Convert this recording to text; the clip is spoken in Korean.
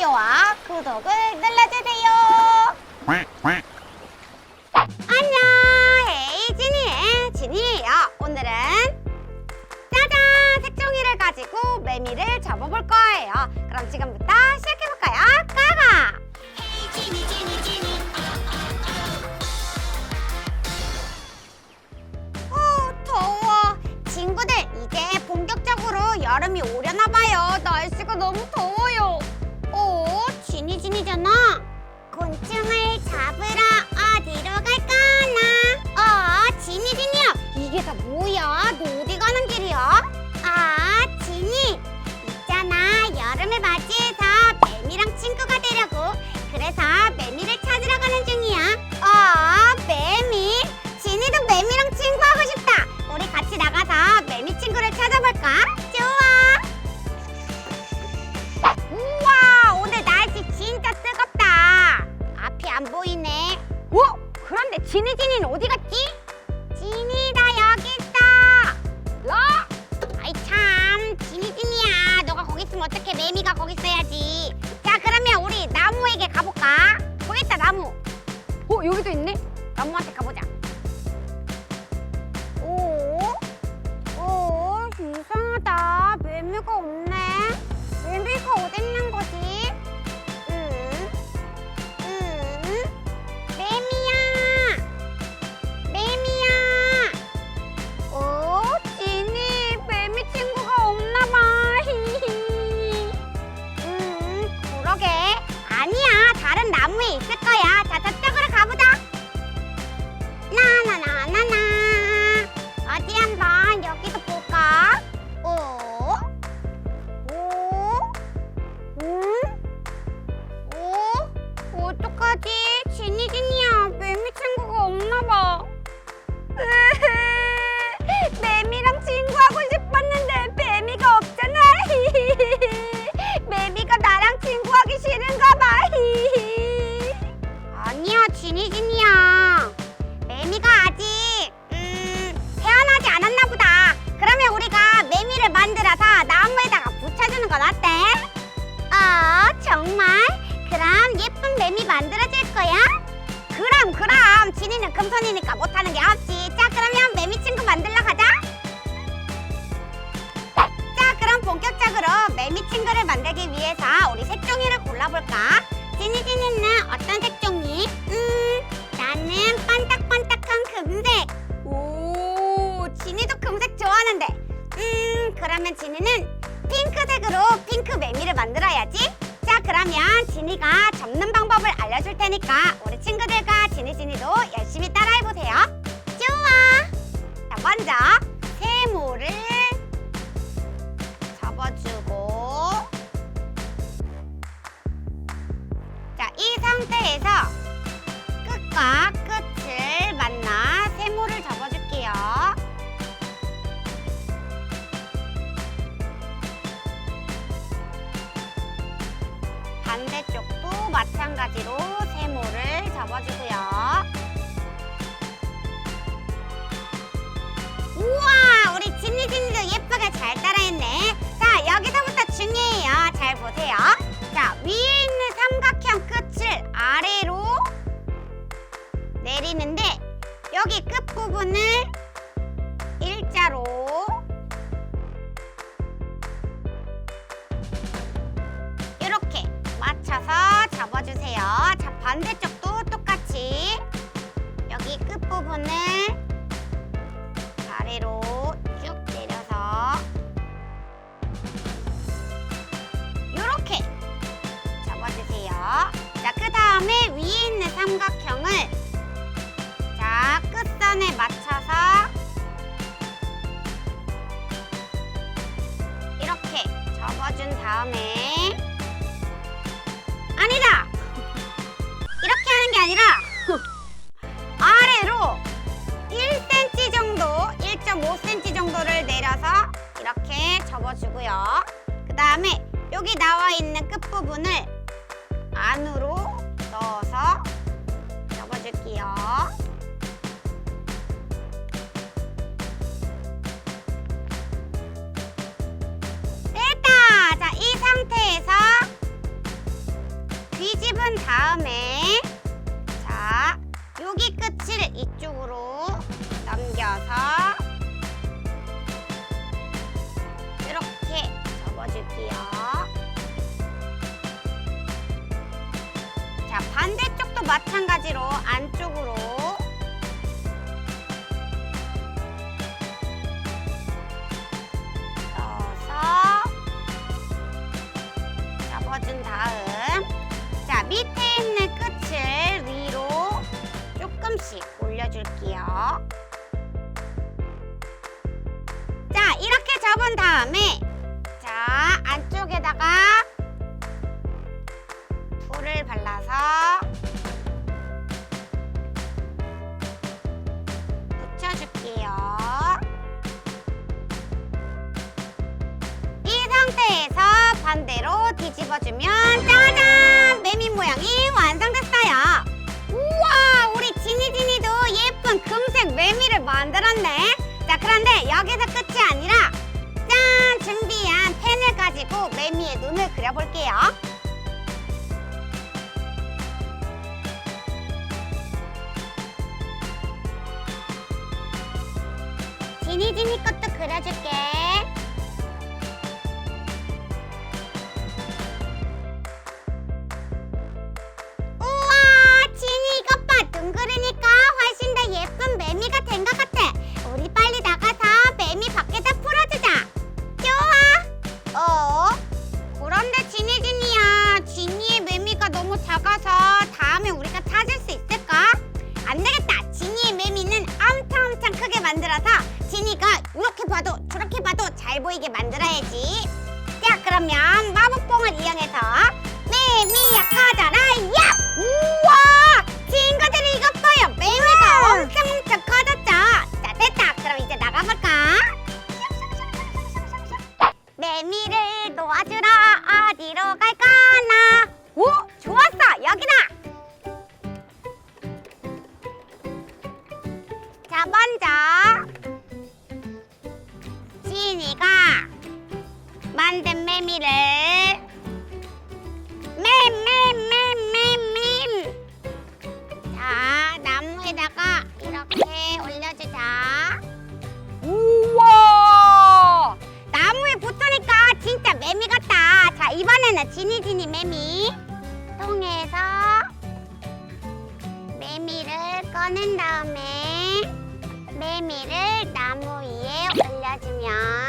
좋아요와 구독을 눌러주세요. 안녕, 헤이 지니의 지니예요. 오늘은 짜잔! 색종이를 가지고 매미를 잡아볼 거예요. 그럼 지금부터 시작해볼까요? 가가! 헤이 지니 지니 지니 더워. 친구들, 이제 본격적으로 여름이 오려나봐요. 날씨가 너무 더워요. 지니잖아. 곤충을 잡으러 어디로 갈까나? 지니야, 이게 다 뭐야? 너 어디 가는 길이야? 지니, 있잖아. 여름을 맞이해서 매미랑 친구가 되려고. 그래서 매미를 찾으러 가는 중이야. 매미? 지니도 매미랑 친구하고 싶다. 우리 같이 나가서 매미 친구를 찾아볼까? 좋아. 우와, 오늘 날씨 진짜 뜨겁다. 앞이 안 보이네. 그런데 지니는 어디 갔지? 지니, 나 여기 있어. 아이 참, 지니야, 너가 거기 있으면 어떡해. 매미가 거기 있어야지. 자, 그러면 우리 나무에게 가볼까? 거기 있다, 나무. 여기도 있네. 나무한테 가보자. 이상하다. 매미가 없네. 매미가 어디 있는 거지? 매미야. 지니, 매미 친구가 없나 봐. 그러게. 아니야, 다른 나무에 있을 거야. 자, 저쪽으로 가보자. 나나나나나. 어디 한번 여기도 볼까? 어떡하지? 지니야, 매미 친구가 없나 봐. 매미랑 친구하고 싶었는데 매미가 없잖아. 매미가 나랑 친구하기 싫은가 봐. 아니야, 지니야. 매미가 아직 태어나지 않았나 보다. 그러면 우리가 매미를 만들어서 나무에다가 붙여주는 건 어때? 정말? 그럼 예쁜 매미 만들어줄 거야? 그럼 지니는 금손이니까 못하는 게 없지. 자, 그러면 매미 친구 만들러 가자. 자, 그럼 본격적으로 매미 친구를 만들기 위해서 우리 색종이를 골라볼까? 지니는 어떤 색종이? 나는 반딱반딱한 금색. 지니도 금색 좋아하는데. 그러면 지니는 핑크색으로 핑크 매미를 만들어야지. 자, 그러면 지니가 접는 방법을 알려줄 테니까 우리 친구들과 지니도 열심히 따라해보세요. 좋아. 자, 먼저 세모를 접어주고, 자, 이 상태에서 끝과 끝을 만나 세모를 접어줄게요. 반대쪽도 마찬가지로 세모를 접어주고요. 우와, 우리 지니도 예쁘게 잘 따라했네. 자, 여기서부터 중요해요. 잘 보세요. 자, 위에 있는 삼각형 끝을 아래로 내리는데 여기 끝부분을 일자로 이렇게 맞춰서 접어주세요. 자, 반대쪽도 똑같이 여기 끝부분을 아래로 쭉 내려서 이렇게 접어주세요. 자, 그 다음에 위에 있는 삼각형을 자, 끝선에 맞춰서 이렇게 접어준 다음에 아니다! 이렇게 하는 게 아니라 아래로 1cm 정도, 1.5cm 정도를 내려서 이렇게 접어주고요. 그 다음에 여기 나와 있는 끝부분을 안으로 넣어서 접어줄게요. 됐다! 자, 이 상태에서 접은 다음에 자, 여기 끝을 이쪽으로 넘겨서 이렇게 접어줄게요. 자, 반대쪽도 마찬가지로 안쪽으로 넣어서 접어준 다음 자, 밑에 있는 끝을 위로 조금씩 올려줄게요. 자, 이렇게 접은 다음에 자, 안쪽에다가 풀을 발라서 붙여줄게요. 이 상태에서 반대로 뒤집어주면 짜잔! 매미 모양이 완성됐어요. 우와! 우리 지니도 예쁜 금색 매미를 만들었네. 자, 그런데 여기서 끝이 아니라 짠! 준비한 펜을 가지고 매미의 눈을 그려볼게요. 지니 것도 그려줄게. 우와! 지니 이것 봐! 둥그르니까 훨씬 더 예쁜 매미가 된 것 같아. 우리 빨리 나가서 매미 밖에다 풀어주자. 좋아. 그런데 지니야, 지니의 매미가 너무 작아서 다음에 우리가 찾을 수 있을까? 안 되겠다. 지니의 매미는 엄청 크게 만들어서 지니가 이렇게 봐도 저렇게 봐도 잘 보이게 만들어야지. 자, 그러면 마법봉을 이용해서 매미야 커져라. 야! 우와! 친구들이 이것 봐요. 매미가 엄청 커졌죠? 자, 됐다. 그럼 이제 나가볼까? 매미를 놓아주러 어디로 갈까나? 오! 좋았어! 여기다! 자, 먼저 지니가 만든 매미를 자, 나무에다가 이렇게 올려주자. 우와! 나무에 붙으니까 진짜 매미 같다. 자, 이번에는 지니 매미 통에서 매미를 꺼낸 다음에 매미를 나무 위에 올려주면